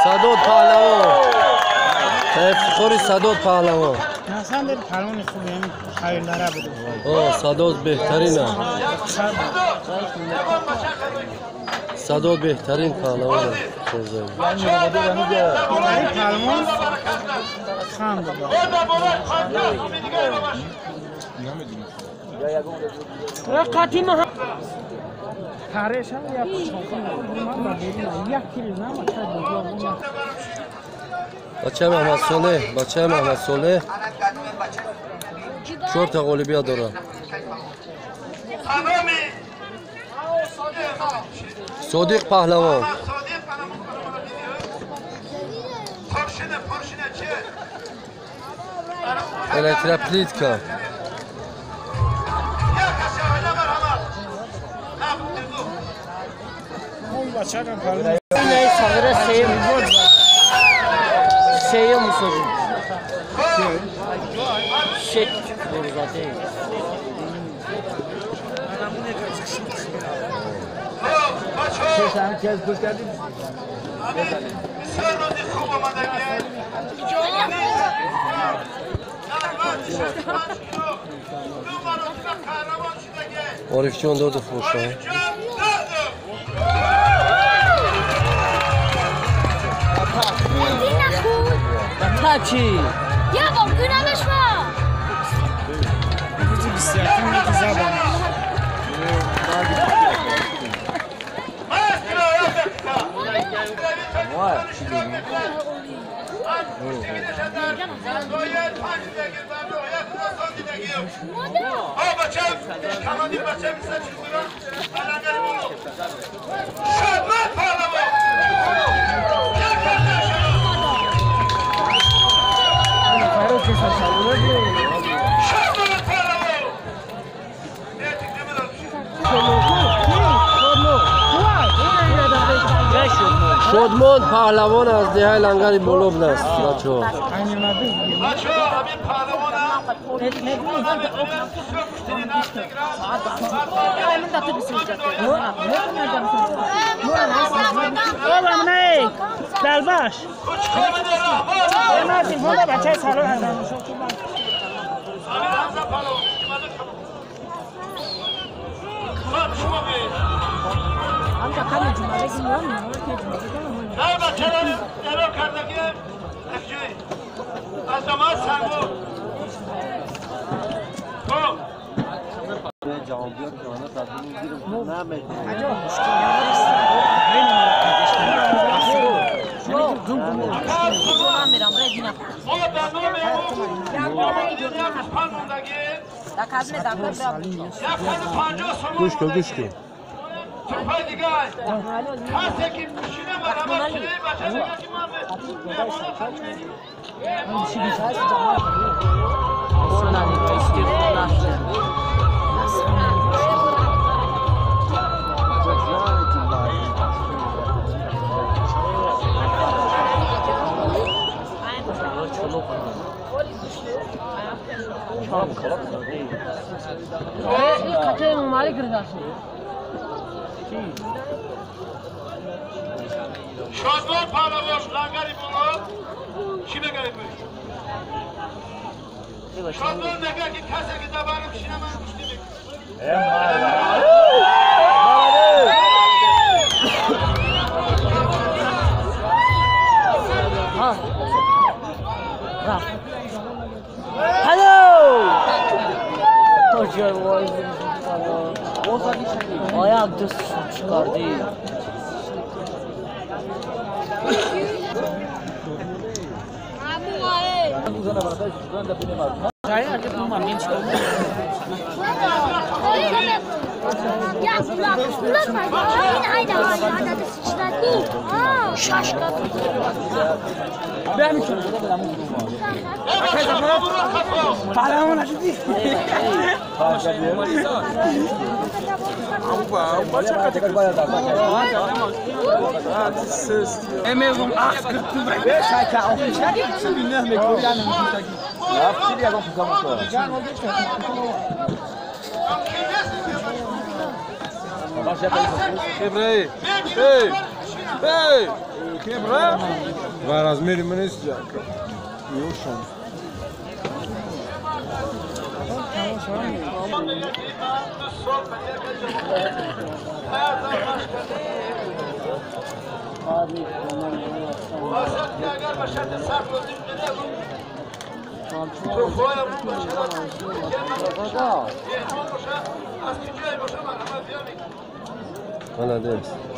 Sadod Pahlavi. Eftixori Sadod Pahlavi. Hasan dedi palmoni خوبه یعنی خریداره بده. Sadod بهترینه. Sadod بهترین پهلوانه. palmon خام بده. قاطی ما خارش هم یا یک کیلو نمیشه. بچه محمد صالح 4 تا قالبیه داره. صادق پهلوان الکترپلیتکا Şeye mi sorayım? Şek olur zaten. Sen kez hoş geldin. Arifçi 14 fırışta. Taçi. Ya bak güneş var. Bizi bisyatin bir zaman. Var. شادمان پهلوان از دهه لنگر بلوبل است بچه‌ها. دلباش مردیم حالا بچه سالان هستن Amca kanı cumale gidiyor mu? Ne bakarak erol kardaki efci. Azama sen bu. Ko. Ben cevap yok ki ona tadını girin. Ne yapayım? Hacı müşkil yararsa. Guşku. Tupay digay. Kase ki müşine beraber şurayı başarıya kim Kaçayım mali kırdarsın. Şazman Pahlavi langari bulup şine gelip Şazman nega ki kase ki davarım şine varmış demek. Ha. Raf. Hello. Hoca vay. Ayak düz çıkardı. Saya ada rumah min çıkıyor. Ya bulan ayda ada sıçradı. Şaşkın. Ben mi? Evet, Paramona dedi. Emevum ax kırttım ben. Beş şaka almışlar. Şimdi ne koyan Ne yaptı ya bu kızamık? Quebrei! Ei! Ei! Quebrar! Vai nas meninas já. E o chão. Maladez.